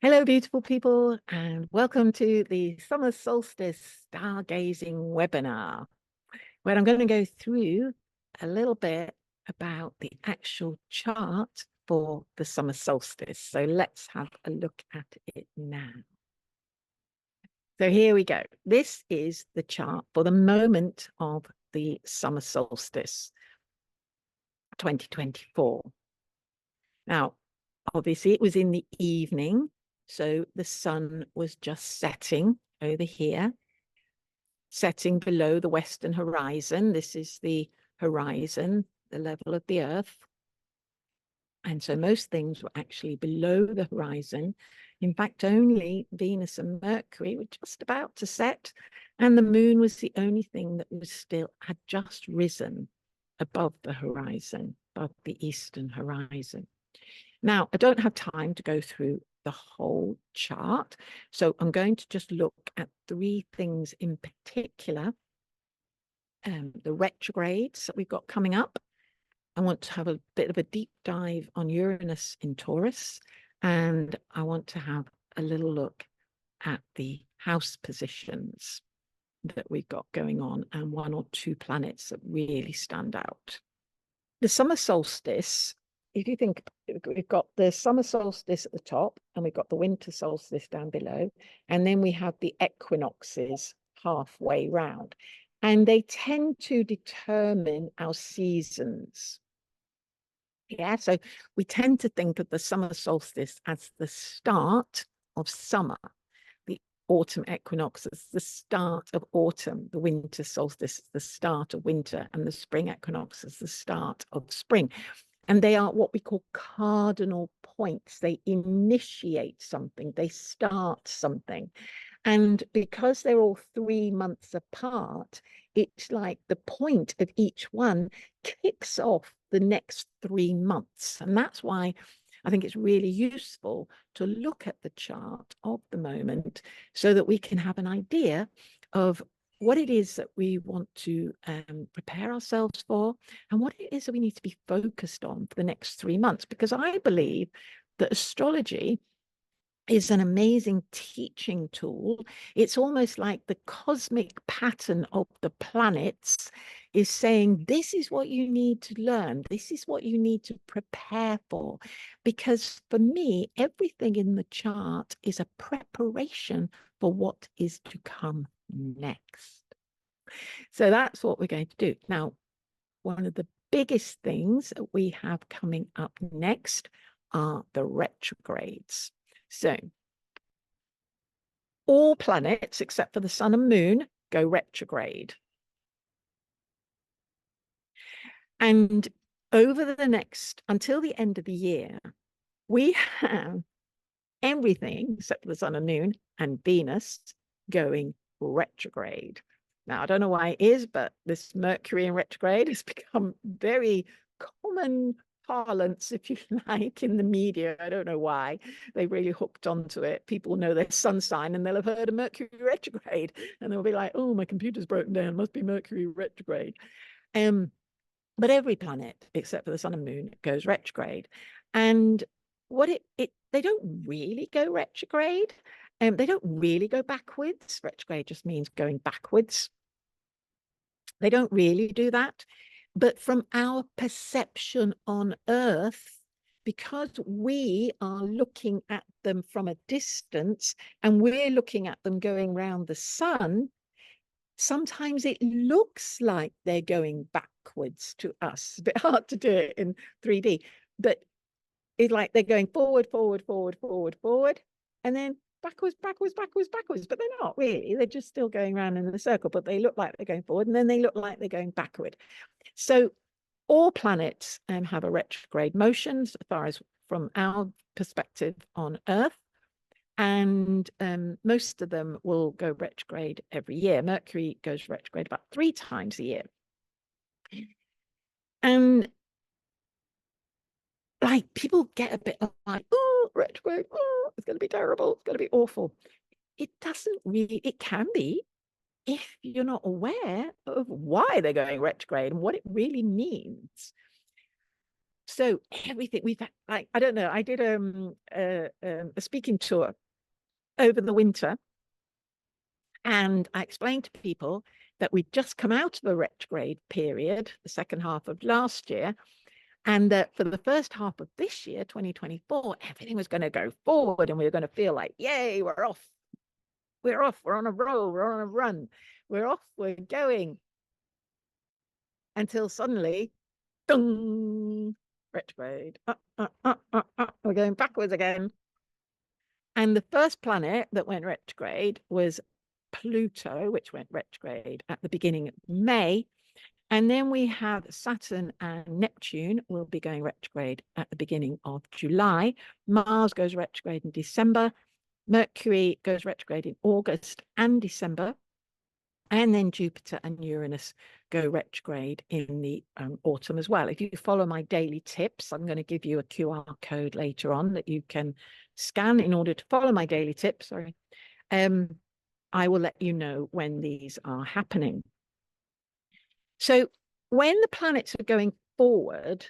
Hello, beautiful people, and welcome to the Summer Solstice Stargazing webinar, where I'm going to go through a little bit about the actual chart for the summer solstice. So let's have a look at it now. So here we go. This is the chart for the moment of the summer solstice 2024. Now, obviously, it was in the evening. So the sun was just setting over here, setting below the western horizon. This is the horizon, the level of the earth. And so most things were actually below the horizon. In fact, only Venus and Mercury were just about to set, and the moon was the only thing that had just risen above the horizon, above the eastern horizon. Now, I don't have time to go through the whole chart, so I'm going to just look at three things in particular. The retrogrades that we've got coming up. I want to have a bit of a deep dive on Uranus in Taurus, and I want to have a little look at the house positions that we've got going on and one or two planets that really stand out. The summer solstice, if you think, we've got the summer solstice at the top and we've got the winter solstice down below, and then we have the equinoxes halfway round, and they tend to determine our seasons. Yeah, so we tend to think of the summer solstice as the start of summer, the autumn equinox is the start of autumn, the winter solstice is the start of winter, and the spring equinox is the start of spring. And they are what we call cardinal points. They initiate something, they start something. And because they're all 3 months apart, it's like the point of each one kicks off the next 3 months. And that's why I think it's really useful to look at the chart of the moment so that we can have an idea of what it is that we want to prepare ourselves for and what it is that we need to be focused on for the next 3 months. Because I believe that astrology is an amazing teaching tool. It's almost like the cosmic pattern of the planets is saying, this is what you need to learn. This is what you need to prepare for. Because for me, everything in the chart is a preparation for what is to come next. So that's what we're going to do. Now, one of the biggest things that we have coming up next are the retrogrades. So all planets except for the sun and moon go retrograde. And over the next, until the end of the year, we have everything except for the sun and moon and Venus going retrograde. Now, I don't know why it is, but this Mercury in retrograde has become very common parlance, if you like, in the media. I don't know why. They really hooked onto it. People know their sun sign and they'll have heard of Mercury retrograde and they'll be like, oh, my computer's broken down, must be Mercury retrograde. But every planet except for the sun and moon goes retrograde. And what they don't really go retrograde. They don't really go backwards. Retrograde just means going backwards. They don't really do that. But from our perception on Earth, because we are looking at them from a distance and we're looking at them going around the sun, sometimes it looks like they're going backwards to us. It's a bit hard to do it in 3D, but it's like they're going forward, forward, forward, forward, forward, and then backwards, backwards, backwards, backwards. But they're not really. They're just still going around in a circle, but they look like they're going forward, and then they look like they're going backward. So all planets have a retrograde motion as far as from our perspective on Earth. And most of them will go retrograde every year. Mercury goes retrograde about 3 times a year. And like people get a bit like, oh, retrograde, oh, it's going to be terrible, it's going to be awful. It doesn't really, it can be if you're not aware of why they're going retrograde and what it really means. So everything we've had, like, I don't know, I did a speaking tour over the winter, and I explained to people that we'd just come out of a retrograde period, the second half of last year, and that for the first half of this year, 2024, everything was going to go forward, and we were going to feel like, yay, we're off. We're off. We're on a roll. We're on a run. We're off. We're going. Until suddenly, dong, retrograde. We're going backwards again. And the first planet that went retrograde was Pluto, which went retrograde at the beginning of May. And then we have Saturn and Neptune will be going retrograde at the beginning of July. Mars goes retrograde in December. Mercury goes retrograde in August and December. And then Jupiter and Uranus go retrograde in the autumn as well. If you follow my daily tips, I'm going to give you a QR code later on that you can scan in order to follow my daily tips. Sorry. I will let you know when these are happening. So when the planets are going forward,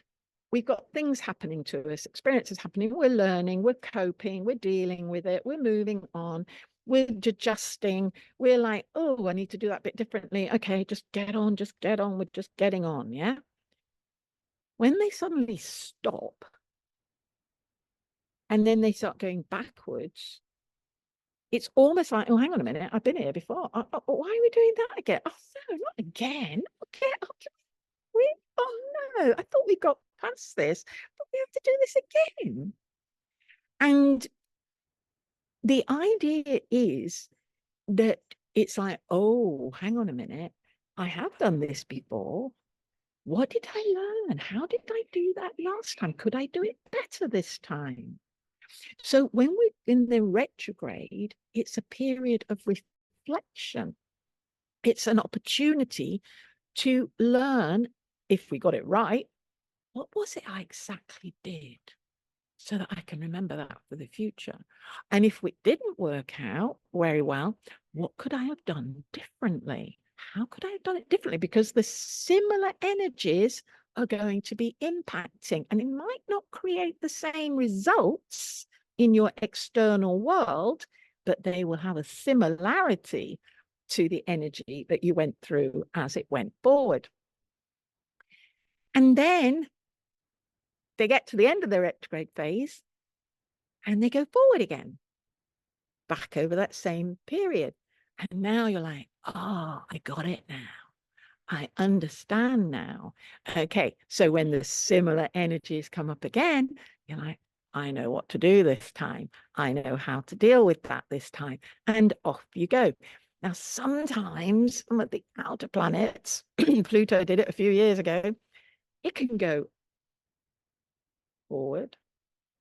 we've got things happening to us, experiences happening. We're learning, we're coping, we're dealing with it, we're moving on, we're adjusting. We're like, oh, I need to do that bit differently. Okay, just get on, we're just getting on, yeah? When they suddenly stop and then they start going backwards, it's almost like, oh, hang on a minute, I've been here before. Why are we doing that again? Oh, no, not again. Okay, oh no, I thought we got past this, but we have to do this again. And the idea is that it's like, oh, hang on a minute, I have done this before. What did I learn? How did I do that last time? Could I do it better this time? So when we're in the retrograde, it's a period of reflection. It's an opportunity to learn, if we got it right, what was it I exactly did, so that I can remember that for the future. And if it didn't work out very well, what could I have done differently? How could I have done it differently? Because the similar energies are going to be impacting, and it might not create the same results in your external world, but they will have a similarity to the energy that you went through as it went forward. And then they get to the end of their retrograde phase and they go forward again, back over that same period. And now you're like, oh, I got it now. I understand now. Okay, so when the similar energies come up again, you're like, I know what to do this time. I know how to deal with that this time. And off you go. Now, sometimes some of the outer planets, Pluto did it a few years ago, it can go forward,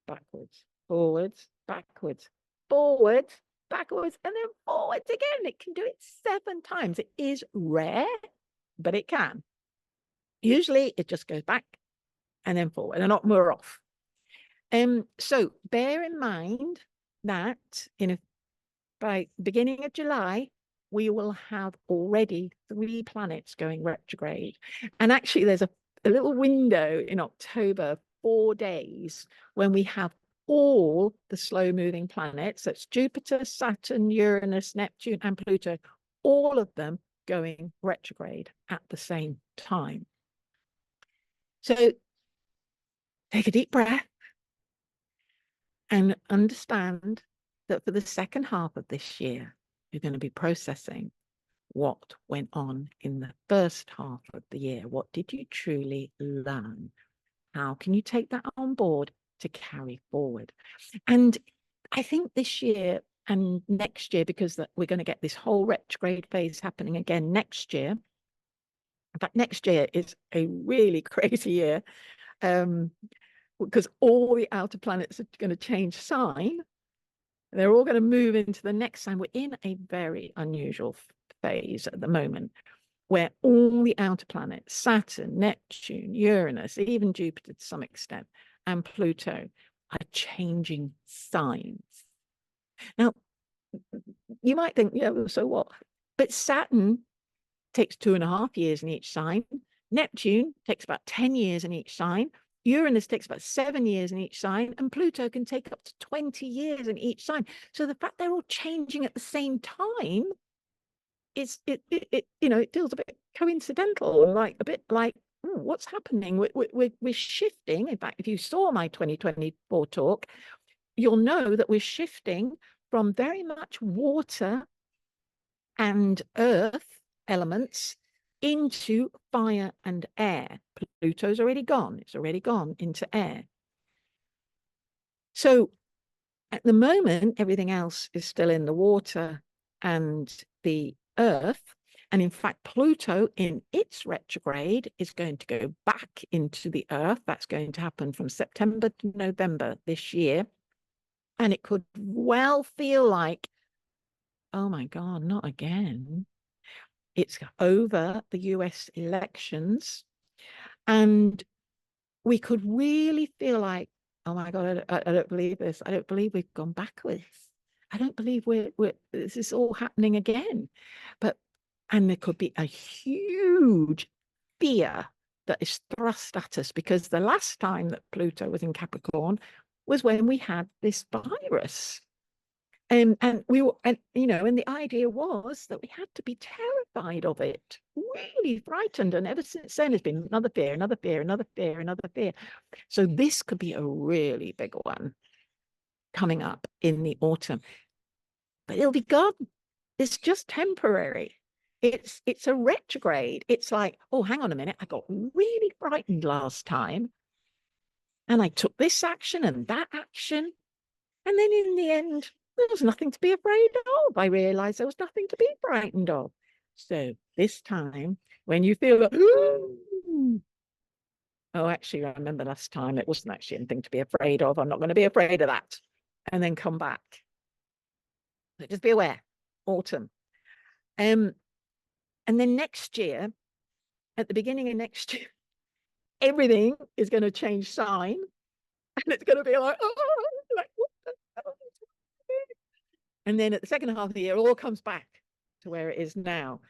backwards, forwards, backwards, forwards, backwards, and then forwards again. It can do it 7 times. It is rare, but it can. Usually it just goes back and then forward, and not more off. So bear in mind that by beginning of July, we will have already 3 planets going retrograde. And actually there's a little window in October, 4 days, when we have all the slow moving planets. That's Jupiter, Saturn, Uranus, Neptune, and Pluto, all of them going retrograde at the same time. So take a deep breath and understand that for the second half of this year, you're going to be processing what went on in the first half of the year. What did you truly learn? How can you take that on board to carry forward? And I think this year and next year, because we're going to get this whole retrograde phase happening again next year. In fact, next year is a really crazy year, because all the outer planets are going to change sign. They're all going to move into the next sign. We're in a very unusual phase at the moment, where all the outer planets, Saturn, Neptune, Uranus, even Jupiter to some extent, and Pluto, are changing signs. Now, you might think, yeah, well, so what? But Saturn takes 2.5 years in each sign. Neptune takes about 10 years in each sign. Uranus takes about 7 years in each sign, and Pluto can take up to 20 years in each sign. So the fact they're all changing at the same time is it feels a bit coincidental, like a bit like, what's happening? We're shifting. In fact, if you saw my 2024 talk, you'll know that we're shifting from very much water and earth elements into fire and air. Pluto's already gone. It's already gone into air. So at the moment, everything else is still in the water and the earth. And in fact, Pluto in its retrograde is going to go back into the earth. That's going to happen from September to November this year. And it could well feel like, oh my God, not again. It's over the US elections. And we could really feel like, oh my God, I don't believe this. I don't believe we've gone backwards. I don't believe this is all happening again. And there could be a huge fear that is thrust at us, because the last time that Pluto was in Capricorn was when we had this virus. And we were, and the idea was that we had to be terrified of it, really frightened. And ever since then, there's been another fear, another fear, another fear, another fear. So this could be a really big one coming up in the autumn, but it'll be gone. It's just temporary. It's a retrograde. It's like, oh, hang on a minute. I got really frightened last time, and I took this action and that action. And then in the end, there was nothing to be afraid of. I realized there was nothing to be frightened of. So this time, when you feel like, oh, actually, I remember last time it wasn't actually anything to be afraid of. I'm not going to be afraid of that. And then come back. So just be aware. Autumn. And then next year, at the beginning of next year, everything is going to change sign. And it's going to be like, oh, like, what the hell? And then at the second half of the year, it all comes back to where it is now.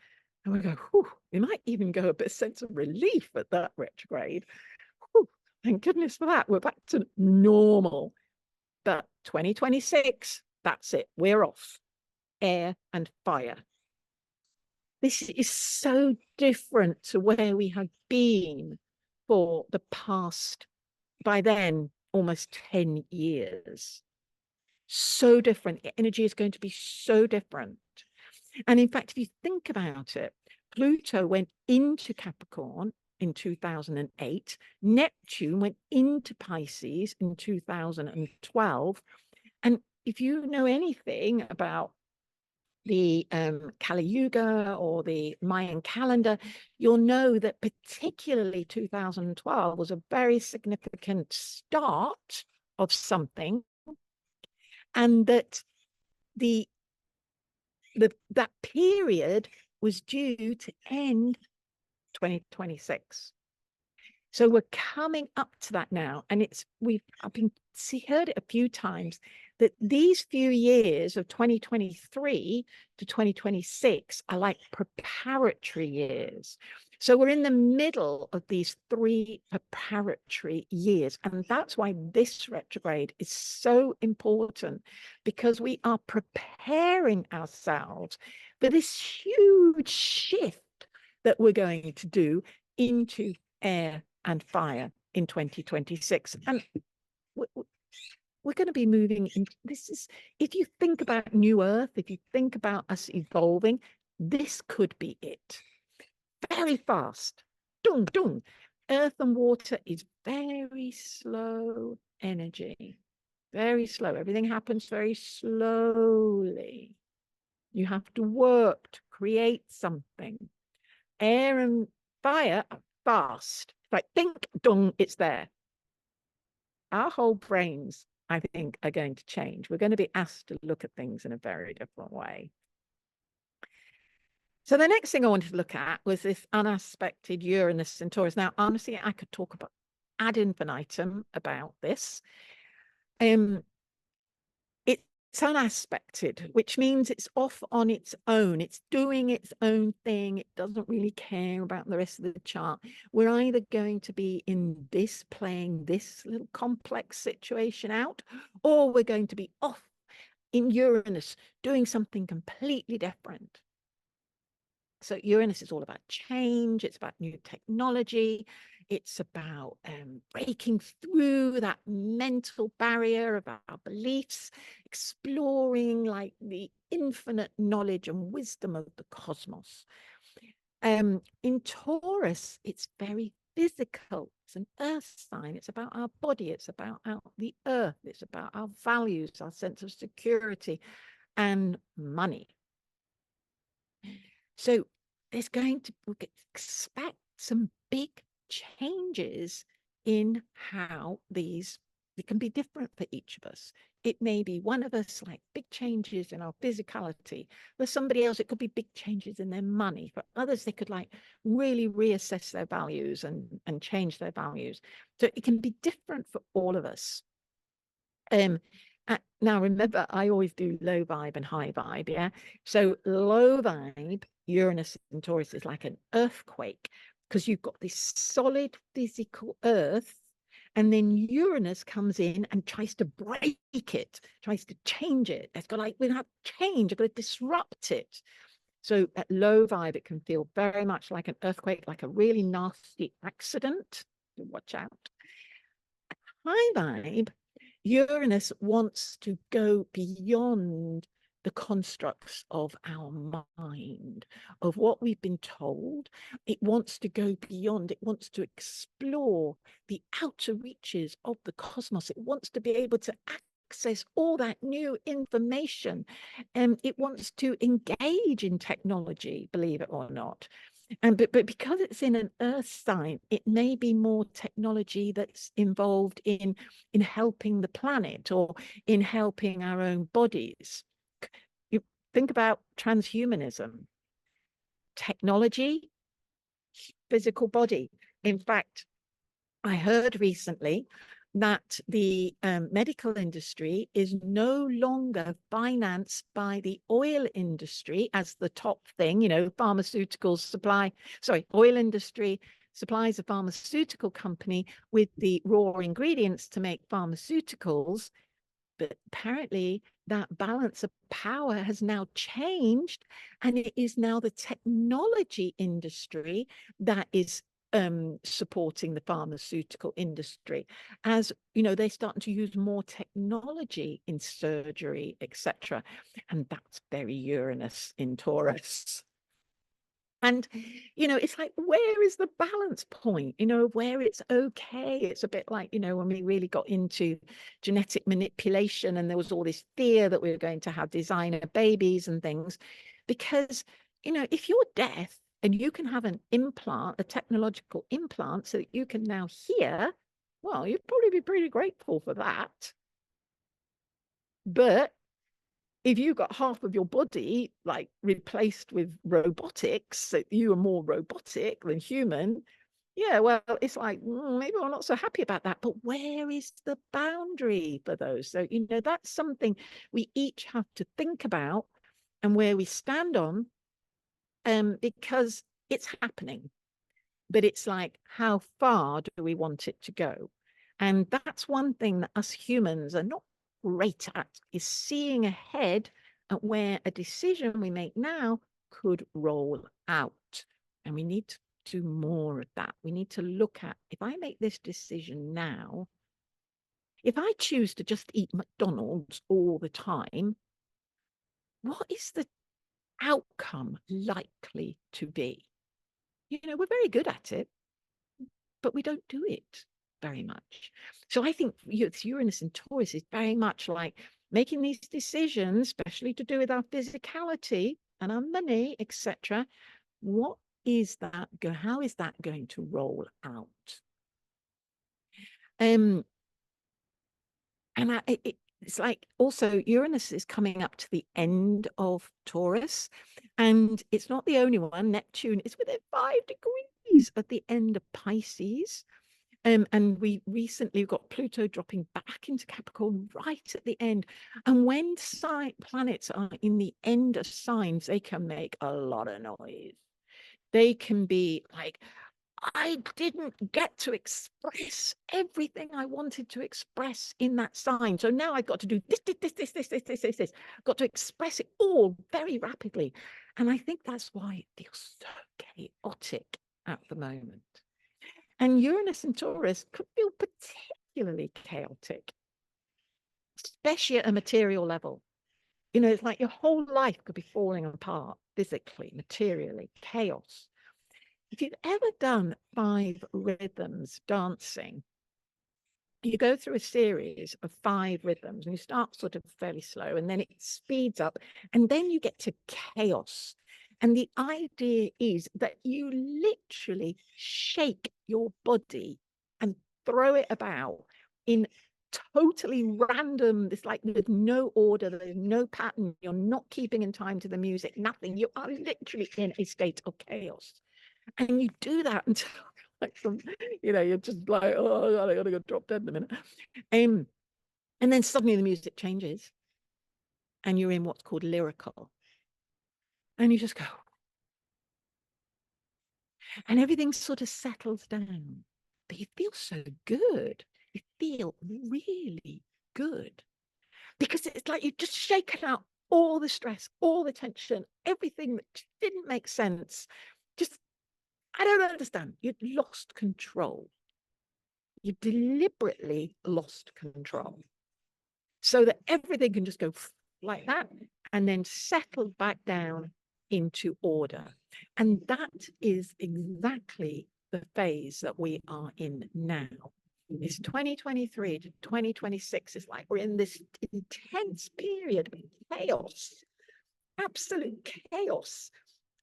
And we go, whew, we might even go a bit sense of relief at that retrograde. Whew, thank goodness for that. We're back to normal. But 2026, that's it. We're off. Air and fire. This is so different to where we have been for the past, by then, almost 10 years. So different. Energy is going to be so different. And in fact, if you think about it, Pluto went into Capricorn in 2008. Neptune went into Pisces in 2012. And if you know anything about the Kali Yuga or the Mayan calendar, you'll know that particularly 2012 was a very significant start of something, and that that period was due to end 2026. So we're coming up to that now, and I've heard it a few times that these few years of 2023 to 2026 are like preparatory years. So we're in the middle of these 3 preparatory years. And that's why this retrograde is so important, because we are preparing ourselves for this huge shift that we're going to do into air and fire in 2026. And we're going to be moving in. If you think about New Earth, if you think about us evolving, this could be it. Very fast. Dung, dung. Earth and water is very slow energy. Very slow. Everything happens very slowly. You have to work to create something. Air and fire are fast. Like, think, dung, it's there. Our whole brains, I think, are going to change. We're going to be asked to look at things in a very different way. So the next thing I wanted to look at was this unaspected Uranus in Taurus. Now, honestly, I could talk about ad infinitum about this. It's it's unaspected, which means it's off on its own. It's doing its own thing. It doesn't really care about the rest of the chart. We're either going to be in this, playing this little complex situation out, or we're going to be off in Uranus doing something completely different. So Uranus is all about change. It's about new technology. It's about breaking through that mental barrier of our beliefs, exploring like the infinite knowledge and wisdom of the cosmos. In Taurus, it's very physical. It's an earth sign. It's about our body. It's about the earth. It's about our values, our sense of security and money. So there's going to expect some big changes in how it can be different for each of us. It may be one of us like big changes in our physicality. For somebody else, it could be big changes in their money. For others, they could like really reassess their values and change their values. So it can be different for all of us. Now, remember, I always do low vibe and high vibe, yeah? So low vibe, Uranus and Taurus is like an earthquake because you've got this solid physical earth, and then Uranus comes in and tries to break it, tries to change it. It's got like, without change, I've got to disrupt it. So at low vibe, it can feel very much like an earthquake, like a really nasty accident. Watch out. High vibe, Uranus wants to go beyond the constructs of our mind, of what we've been told. It wants to go beyond. It wants to explore the outer reaches of the cosmos. It wants to be able to access all that new information. And it wants to engage in technology, believe it or not. But because it's in an earth sign, it may be more technology that's involved in helping the planet or in helping our own bodies. You think about transhumanism, technology, physical body. In fact, I heard recently that the medical industry is no longer financed by the oil industry as the top thing, pharmaceuticals supply, oil industry supplies a pharmaceutical company with the raw ingredients to make pharmaceuticals. But apparently that balance of power has now changed, and it is now the technology industry that is supporting the pharmaceutical industry. As they're starting to use more technology in surgery, etc. And that's very Uranus in Taurus. And it's like, where is the balance point, where it's okay? It's a bit like, when we really got into genetic manipulation and there was all this fear that we were going to have designer babies and things, because if you're deaf and you can have an implant, a technological implant, so that you can now hear, well, you'd probably be pretty grateful for that. But if you got half of your body like replaced with robotics, so you are more robotic than human, yeah, well, it's like, maybe I'm not so happy about that. But where is the boundary for those? So, that's something we each have to think about and where we stand on, because it's happening. But it's like, how far do we want it to go? And that's one thing that us humans are not great at, is seeing ahead at where a decision we make now could roll out. And we need to do more of that. We need to look at, if I make this decision now, if I choose to just eat McDonald's all the time, what is the outcome likely to be? We're very good at it, but we don't do it very much. So I think Uranus and Taurus is very much like making these decisions, especially to do with our physicality and our money, etc. What is that? How is that going to roll out? And it's like also Uranus is coming up to the end of Taurus, and it's not the only one. Neptune is within 5 degrees at the end of Pisces. And we recently got Pluto dropping back into Capricorn right at the end. And when planets are in the end of signs, they can make a lot of noise. They can be like, I didn't get to express everything I wanted to express in that sign. So now I've got to do this. I've got to express it all very rapidly. And I think that's why it feels so chaotic at the moment. And Uranus and Taurus could feel particularly chaotic, especially at a material level. You know, it's like your whole life could be falling apart physically, materially, chaos. If you've ever done 5 rhythms dancing, you go through a series of 5 rhythms and you start sort of fairly slow and then it speeds up and then you get to chaos. And the idea is that you literally shake your body and throw it about in totally random, it's like there's no order, there's no pattern, you're not keeping in time to the music, nothing. You are literally in a state of chaos. And you do that until like you're just like, oh, I gotta go drop dead in a minute. And then suddenly the music changes and you're in what's called lyrical. And you just go. And everything sort of settles down. But you feel so good. You feel really good. Because it's like you've just shaken out all the stress, all the tension, everything that didn't make sense. Just, I don't understand. You'd lost control. You deliberately lost control so that everything can just go like that and then settle back down into order. And that is exactly the phase that we are in now. It's 2023 to 2026. It's like we're in this intense period of chaos, absolute chaos.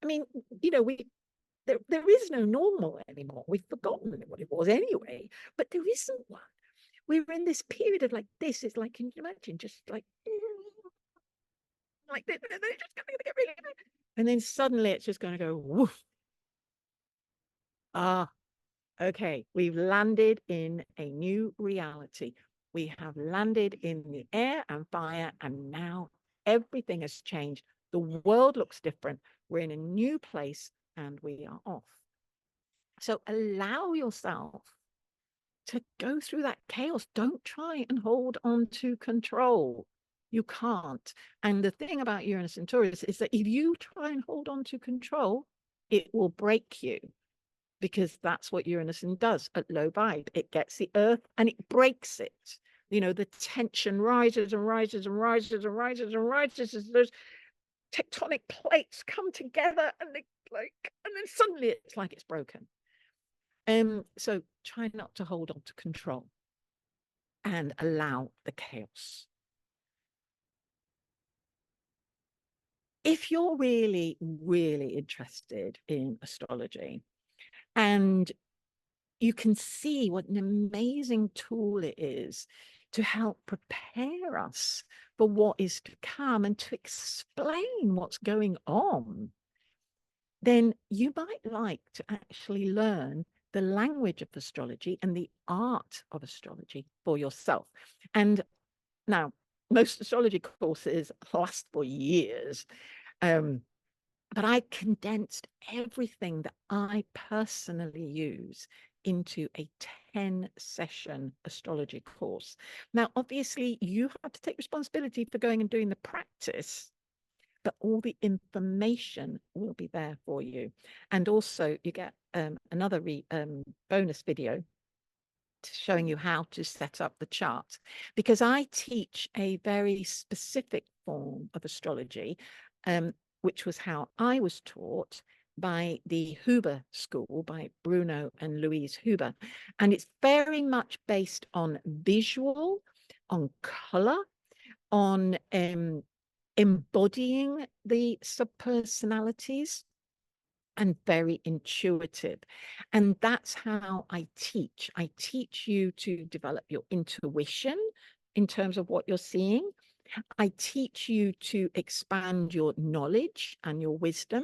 I mean, there is no normal anymore. We've forgotten what it was anyway, but there isn't one. We're in this period of like, this is like, can you imagine, just like they're just going to get really, and then suddenly it's just going to go woof. Okay, we've landed in a new reality. We have landed in the air and fire, and now everything has changed. The world looks different. We're in a new place and we are off. So allow yourself to go through that chaos. Don't try and hold on to control. You can't. And the thing about Uranus and Taurus is that if you try and hold on to control, it will break you, because that's what Uranus does at low vibe. It gets the earth and it breaks it. You know, the tension rises and rises and rises and rises and rises as those tectonic plates come together and and then suddenly it's like it's broken. So try not to hold on to control and allow the chaos. If you're really, really interested in astrology and you can see what an amazing tool it is to help prepare us for what is to come and to explain what's going on, then you might like to actually learn the language of astrology and the art of astrology for yourself. And now, most astrology courses last for years, but I condensed everything that I personally use into a 10-session astrology course. Now, obviously, you have to take responsibility for going and doing the practice, but all the information will be there for you. And also you get another bonus video showing you how to set up the chart, because I teach a very specific form of astrology, which was how I was taught by the Huber School, by Bruno and Louise Huber. And it's very much based on visual, on color, on embodying the subpersonalities, and very intuitive. And that's how I teach. I teach you to develop your intuition in terms of what you're seeing. I teach you to expand your knowledge and your wisdom.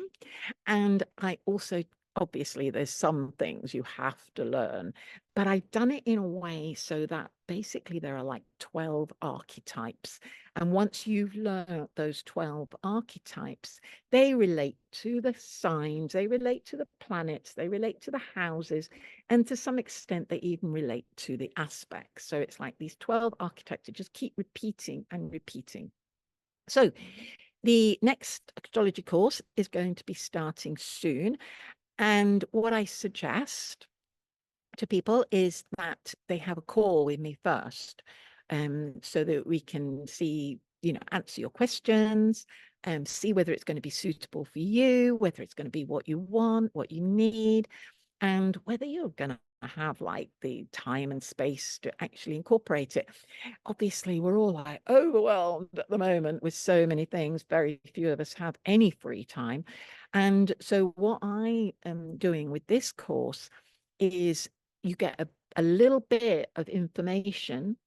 And I also obviously there's some things you have to learn, but I've done it in a way so that basically there are like 12 archetypes. And once you've learned those 12 archetypes, they relate to the signs, they relate to the planets, they relate to the houses, and to some extent they even relate to the aspects. So it's like these 12 archetypes that just keep repeating and repeating. So the next astrology course is going to be starting soon. And what I suggest to people is that they have a call with me first, so that we can see, answer your questions, see whether it's going to be suitable for you, whether it's going to be what you want, what you need, and whether you're going to have like the time and space to actually incorporate it. Obviously, we're all like overwhelmed at the moment with so many things. Very few of us have any free time. And so what I am doing with this course is you get a little bit of information.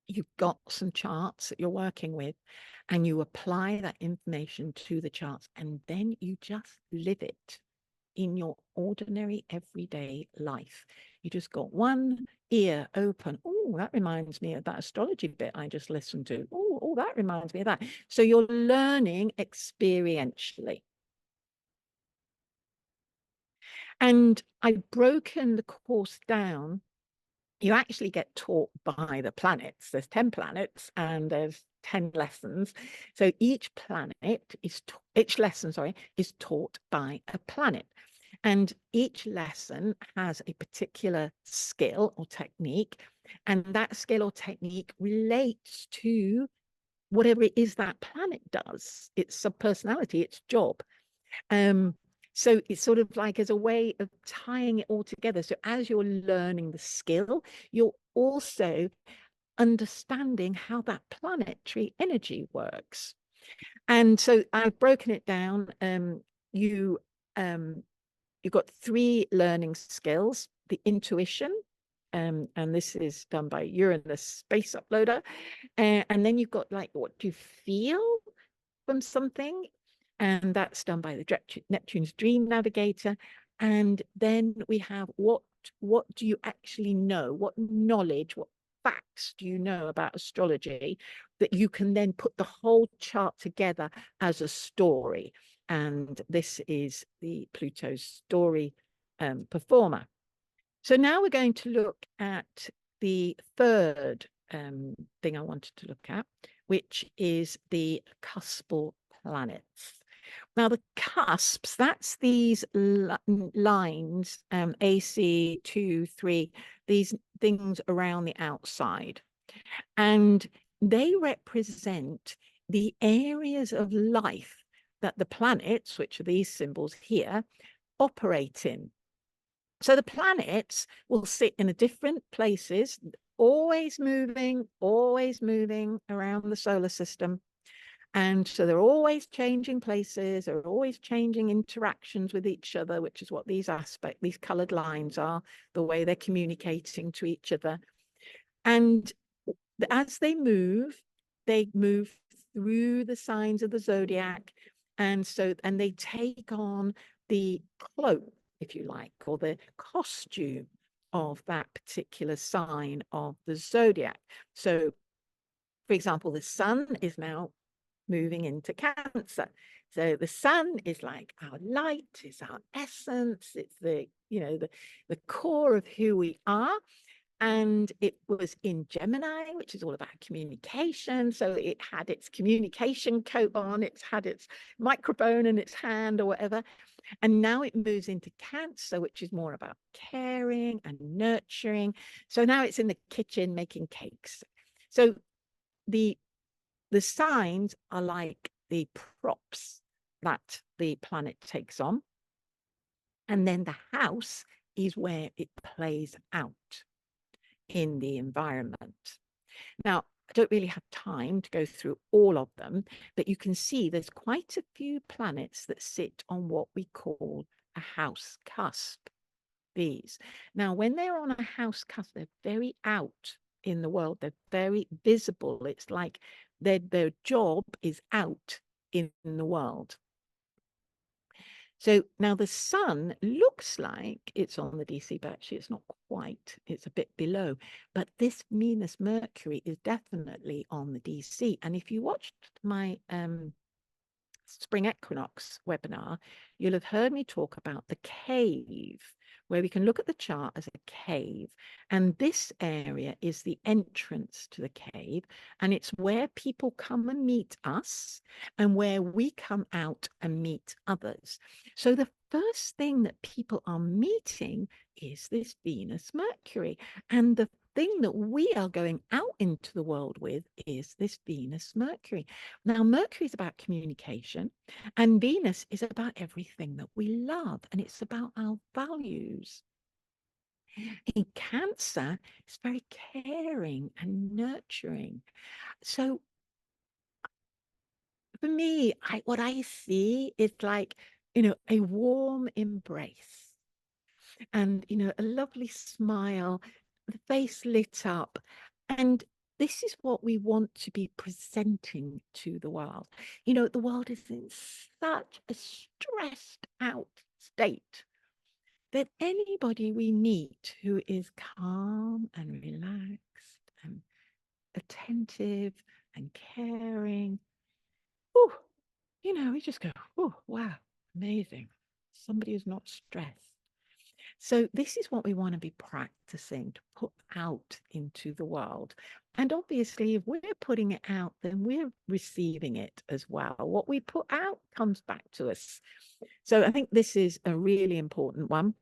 You've got some charts that you're working with, and you apply that information to the charts, and then you just live it in your ordinary everyday life. You just got one ear open. Oh, that reminds me of that astrology bit I just listened to. Oh, that reminds me of that. So you're learning experientially. And I've broken the course down. You actually get taught by the planets. There's 10 planets and there's 10 lessons. So each lesson, is taught by a planet. And each lesson has a particular skill or technique. And that skill or technique relates to whatever it is that planet does, its subpersonality, its job. So it's sort of like as a way of tying it all together. So as you're learning the skill, you're also understanding how that planetary energy works. And so I've broken it down. You've got 3 learning skills: the intuition, and this is done by Uranus Space Uploader. And then you've got like, what do you feel from something? And that's done by the Neptune's Dream Navigator. And then we have what do you actually know? What knowledge, what facts do you know about astrology that you can then put the whole chart together as a story? And this is the Pluto story performer. So now we're going to look at the third thing I wanted to look at, which is the cuspal planets. Now, the cusps, that's these lines, AC, 2, 3, these things around the outside. And they represent the areas of life that the planets, which are these symbols here, operate in. So the planets will sit in different places, always moving around the solar system. And so they're always changing places, they're always changing interactions with each other, which is what these colored lines are, the way they're communicating to each other. And as they move through the signs of the zodiac. And they take on the cloak, if you like, or the costume of that particular sign of the zodiac. So, for example, the sun is now moving into Cancer. So the sun is like our light, it's our essence, it's the core of who we are. And it was in Gemini, which is all about communication. So it had its communication coat on, it's had its microphone in its hand or whatever. And now it moves into Cancer, which is more about caring and nurturing. So now it's in the kitchen making cakes. So the signs are like the props that the planet takes on. And then the house is where it plays out in the environment. Now, I don't really have time to go through all of them, but you can see there's quite a few planets that sit on what we call a house cusp. These. Now, when they're on a house cusp, they're very out in the world. They're very visible. It's like their job is out in the world. So now the sun looks like it's on the DC, but actually it's not quite. It's a bit below. But this Venus Mercury is definitely on the DC. And if you watched my spring equinox webinar, you'll have heard me talk about the cave, where we can look at the chart as a cave. And this area is the entrance to the cave. And it's where people come and meet us and where we come out and meet others. So the first thing that people are meeting is this Venus Mercury. And the thing that we are going out into the world with is this Venus Mercury. Now, Mercury is about communication, and Venus is about everything that we love, and it's about our values. In Cancer, it's very caring and nurturing. So for me, what I see is like, a warm embrace and, a lovely smile, the face lit up. And this is what we want to be presenting to the world. The world is in such a stressed out state that anybody we meet who is calm and relaxed and attentive and caring, oh, we just go, oh, wow, amazing. Somebody who's not stressed. So this is what we want to be practicing to put out into the world. And obviously, if we're putting it out, then we're receiving it as well. What we put out comes back to us. So I think this is a really important one.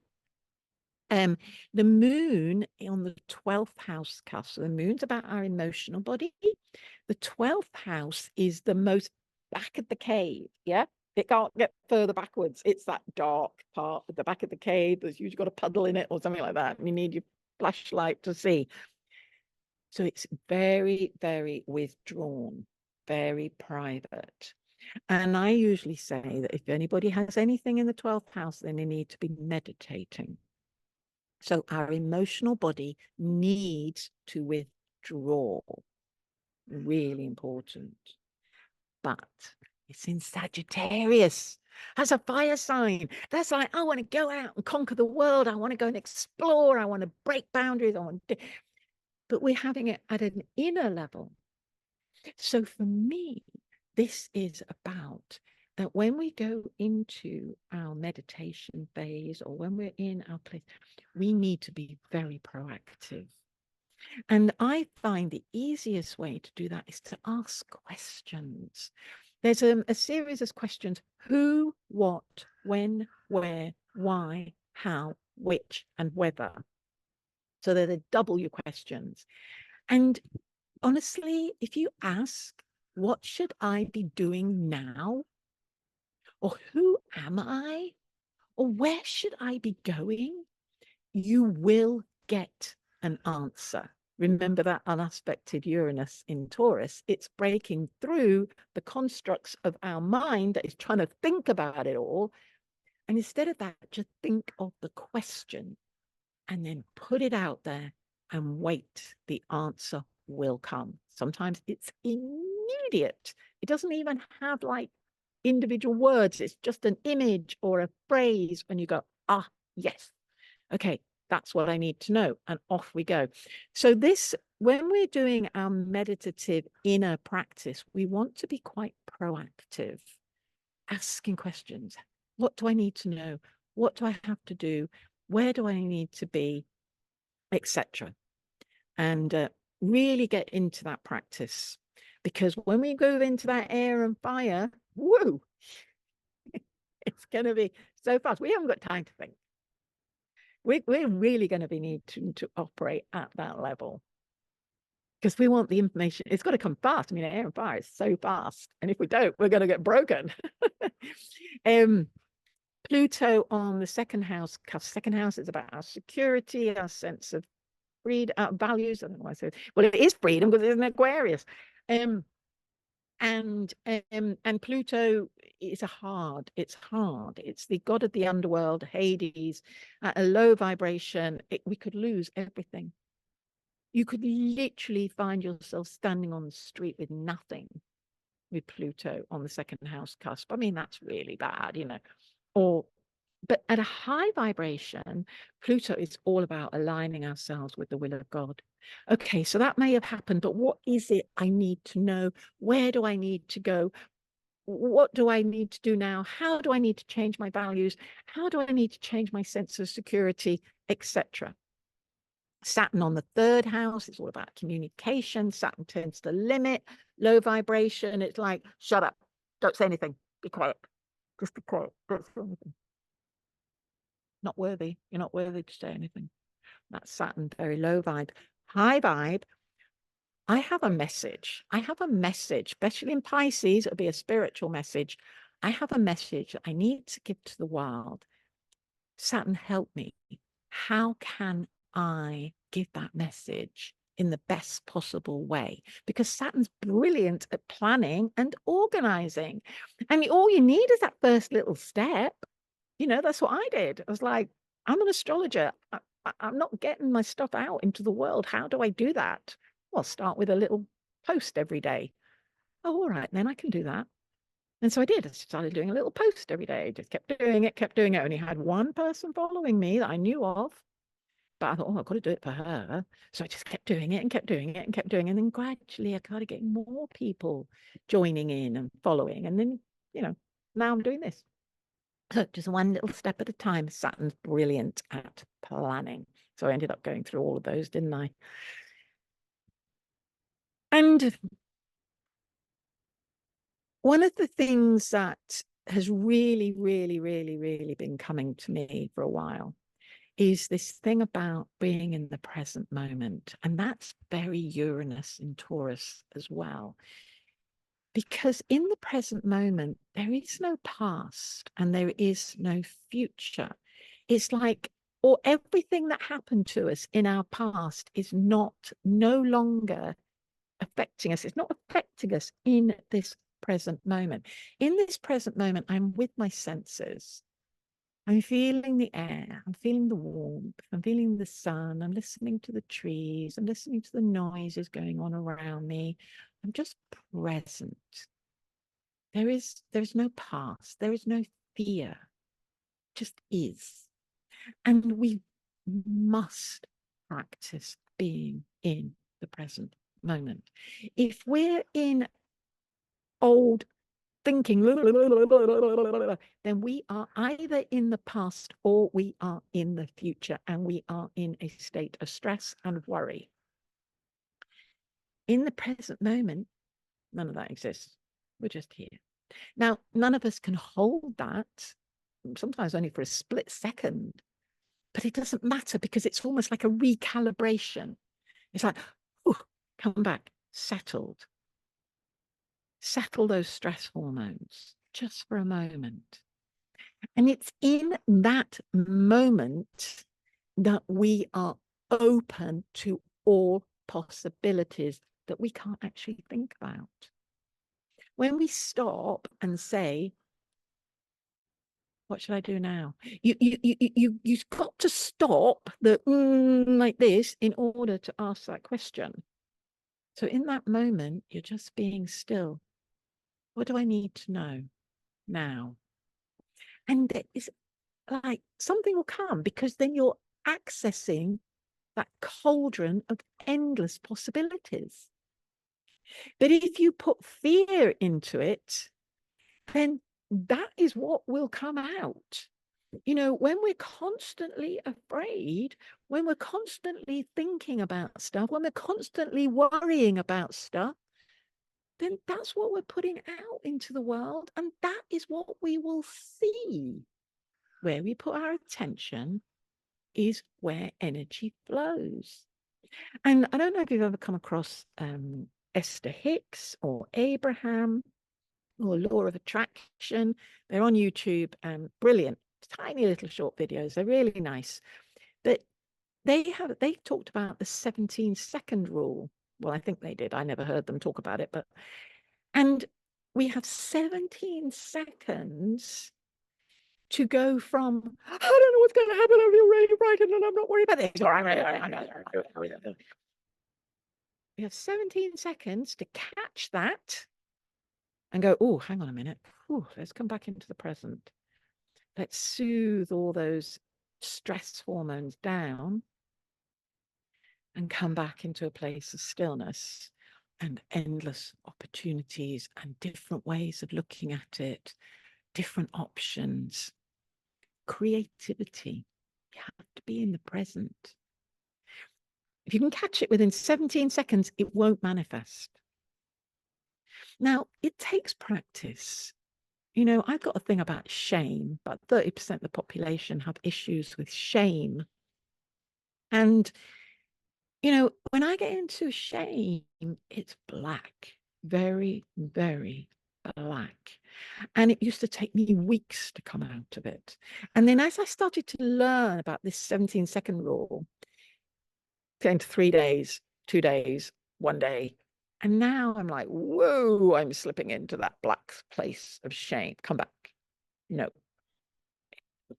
The moon on the 12th house cusp. So the moon's about our emotional body. The 12th house is the most back of the cave. Yeah. It can't get further backwards. It's that dark part at the back of the cave. There's usually got a puddle in it or something like that. And you need your flashlight to see. So it's very, very withdrawn, very private. And I usually say that if anybody has anything in the 12th house, then they need to be meditating. So our emotional body needs to withdraw. Really important. But it's in Sagittarius. That's a fire sign. That's like, I want to go out and conquer the world. I want to go and explore. I want to break boundaries. But we're having it at an inner level. So for me, this is about that when we go into our meditation phase or when we're in our place, we need to be very proactive. And I find the easiest way to do that is to ask questions. There's a series of questions: who, what, when, where, why, how, which, and whether. So they're the W questions. And honestly, if you ask, what should I be doing now? Or who am I? Or where should I be going? You will get an answer. Remember that unaspected Uranus in Taurus. It's breaking through the constructs of our mind that is trying to think about it all. And instead of that, just think of the question and then put it out there and wait. The answer will come. Sometimes it's immediate. It doesn't even have like individual words. It's just an image or a phrase when you go, ah, yes. Okay, that's what I need to know. And off we go. So this, when we're doing our meditative inner practice, we want to be quite proactive, asking questions. What do I need to know? What do I have to do? Where do I need to be? Etc. And really get into that practice. Because when we go into that air and fire, woo, it's going to be so fast. We haven't got time to think. We're really going to be needing to operate at that level because we want the information. It's got to come fast. I mean, air and fire is so fast. And if we don't, we're going to get broken. Pluto on the second house. Second house is about our security, our sense of freedom, values. I don't know why I said. Well, it is freedom because it's an Aquarius. And Pluto is it's hard. It's the god of the underworld, Hades, at a low vibration. We could lose everything. You could literally find yourself standing on the street with nothing with Pluto on the second house cusp. I mean, that's really bad, or but at a high vibration, Pluto is all about aligning ourselves with the will of God. Okay, so that may have happened, but what is it I need to know? Where do I need to go? What do I need to do now? How do I need to change my values? How do I need to change my sense of security, etc.? Saturn on the third house, it's all about communication. Saturn tends to limit, low vibration. It's like, shut up, don't say anything, be quiet, just be quiet, don't say anything. Not worthy, you're not worthy to say anything. That's Saturn, very low vibe. High vibe, I have a message. I have a message, especially in Pisces, it'll be a spiritual message. I have a message that I need to give to the world. Saturn, help me. How can I give that message in the best possible way? Because Saturn's brilliant at planning and organizing. And all you need is that first little step. You know, that's what I did. I was like, I'm an astrologer. I'm not getting my stuff out into the world. How do I do that? Well, start with a little post every day. Oh, all right, then I can do that. And so I did. I started doing a little post every day. Just kept doing it, kept doing it. I only had one person following me that I knew of. But I thought, oh, I've got to do it for her. So I just kept doing it and kept doing it and kept doing it. And then gradually I started getting more people joining in and following. And then, you know, now I'm doing this. So just one little step at a time. Saturn's brilliant at planning. So I ended up going through all of those, didn't I? And one of the things that has really, really, really, really been coming to me for a while is this thing about being in the present moment. And that's very Uranus in Taurus as well. Because in the present moment, there is no past and there is no future. It's like, or everything that happened to us in our past is no longer affecting us. It's not affecting us in this present moment. In this present moment, I'm with my senses. I'm feeling the air, I'm feeling the warmth, I'm feeling the sun, I'm listening to the trees, I'm listening to the noises going on around me. I'm just present. There's no past, there is no fear, it just is. And we must practice being in the present moment. If we're in old thinking, then we are either in the past or we are in the future, and we are in a state of stress and worry. In the present moment, none of that exists. We're just here. Now, none of us can hold that, sometimes only for a split second, but it doesn't matter because it's almost like a recalibration. It's like, oh, come back, settled. Settle those stress hormones just for a moment. And it's in that moment that we are open to all possibilities that we can't actually think about. When we stop and say, what should I do now? You've got to stop the like this in order to ask that question. So in that moment, you're just being still. What do I need to know now? And it's like something will come, because then you're accessing that cauldron of endless possibilities. But if you put fear into it, then that is what will come out. You know, when we're constantly afraid, when we're constantly thinking about stuff, when we're constantly worrying about stuff, then that's what we're putting out into the world. And that is what we will see. Where we put our attention is where energy flows. And I don't know if you've ever come across Esther Hicks or Abraham or Law of Attraction. They're on YouTube, brilliant, tiny little short videos. They're really nice. But they talked about the 17-second rule. Well, I think they did. I never heard them talk about it, and we have 17 seconds to go from, I don't know what's going to happen, I feel really frightened and I'm not worried about this. We have 17 seconds to catch that and go, oh, hang on a minute. Ooh, let's come back into the present. Let's soothe all those stress hormones down and come back into a place of stillness and endless opportunities and different ways of looking at it, different options, creativity. You have to be in the present. If you can catch it within 17 seconds, it won't manifest. Now, it takes practice. You know, I've got a thing about shame. About 30% of the population have issues with shame. And, you know, when I get into shame, it's black, very, very black. And it used to take me weeks to come out of it. And then as I started to learn about this 17-second rule, came to 3 days, 2 days, 1 day. And now I'm like, whoa, I'm slipping into that black place of shame. Come back. No.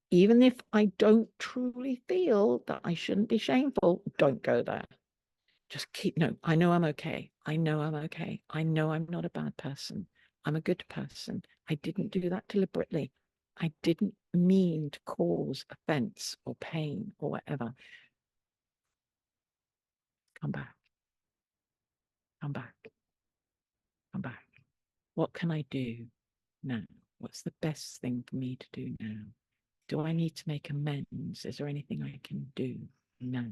Even if I don't truly feel that I shouldn't be shameful, don't go there. Just keep, no, I know I'm okay. I know I'm okay. I know I'm not a bad person. I'm a good person. I didn't do that deliberately. I didn't mean to cause offense or pain or whatever. Come back. Come back. Come back. What can I do now? What's the best thing for me to do now? Do I need to make amends? Is there anything I can do now?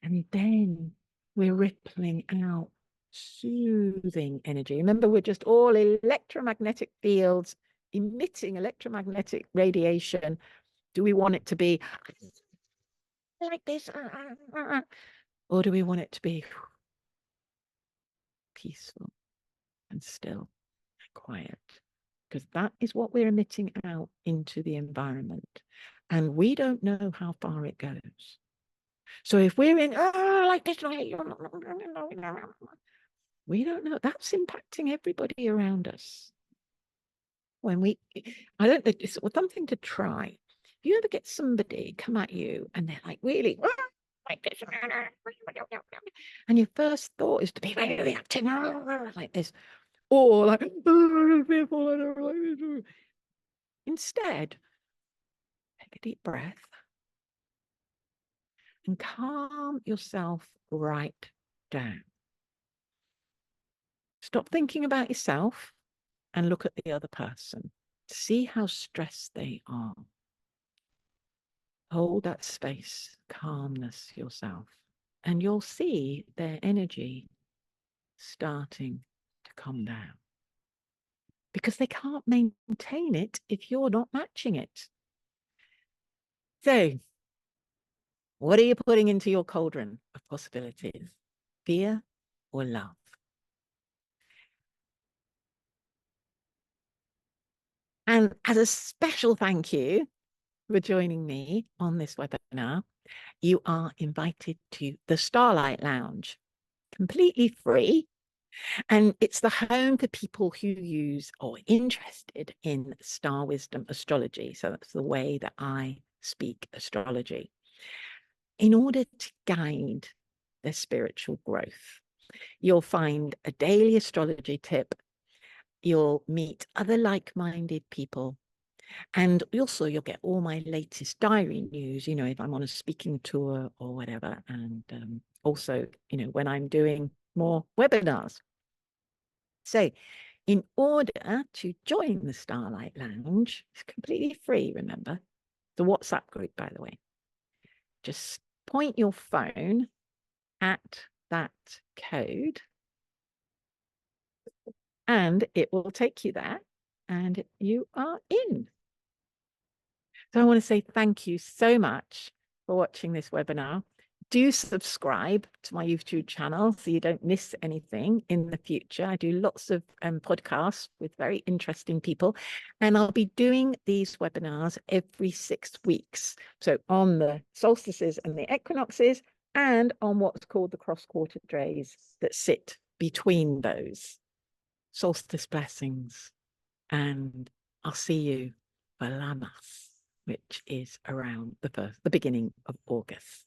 And then we're rippling out soothing energy. Remember, we're just all electromagnetic fields emitting electromagnetic radiation. Do we want it to be like this? Or do we want it to be peaceful and still and quiet? Because that is what we're emitting out into the environment. And we don't know how far it goes. So if we're in, like this, we don't know. That's impacting everybody around us. When we, I don't know, it's something to try. If you ever get somebody come at you and they're like really like this, and your first thought is to be very reactive like this, or like, fearful, I don't like this. Instead, take a deep breath and calm yourself right down. Stop thinking about yourself and look at the other person. See how stressed they are. Hold that space, calmness yourself, and you'll see their energy starting to come down. Because they can't maintain it if you're not matching it. So, what are you putting into your cauldron of possibilities? Fear or love? And as a special thank you for joining me on this webinar, you are invited to the Starlight Lounge, completely free. And it's the home for people who use or are interested in star wisdom astrology. So that's the way that I speak astrology. In order to guide their spiritual growth, you'll find a daily astrology tip. You'll meet other like-minded people. And also you'll get all my latest diary news, you know, if I'm on a speaking tour or whatever. And also, you know, when I'm doing more webinars. So in order to join the Starlight Lounge, it's completely free, remember, the WhatsApp group, by the way. Just point your phone at that code and it will take you there and you are in. So I want to say thank you so much for watching this webinar. Do subscribe to my YouTube channel so you don't miss anything in the future. I do lots of podcasts with very interesting people, and I'll be doing these webinars every 6 weeks. So on the solstices and the equinoxes, and on what's called the cross-quarter days that sit between those. Solstice blessings, and I'll see you for Lamas, which is around the beginning of August.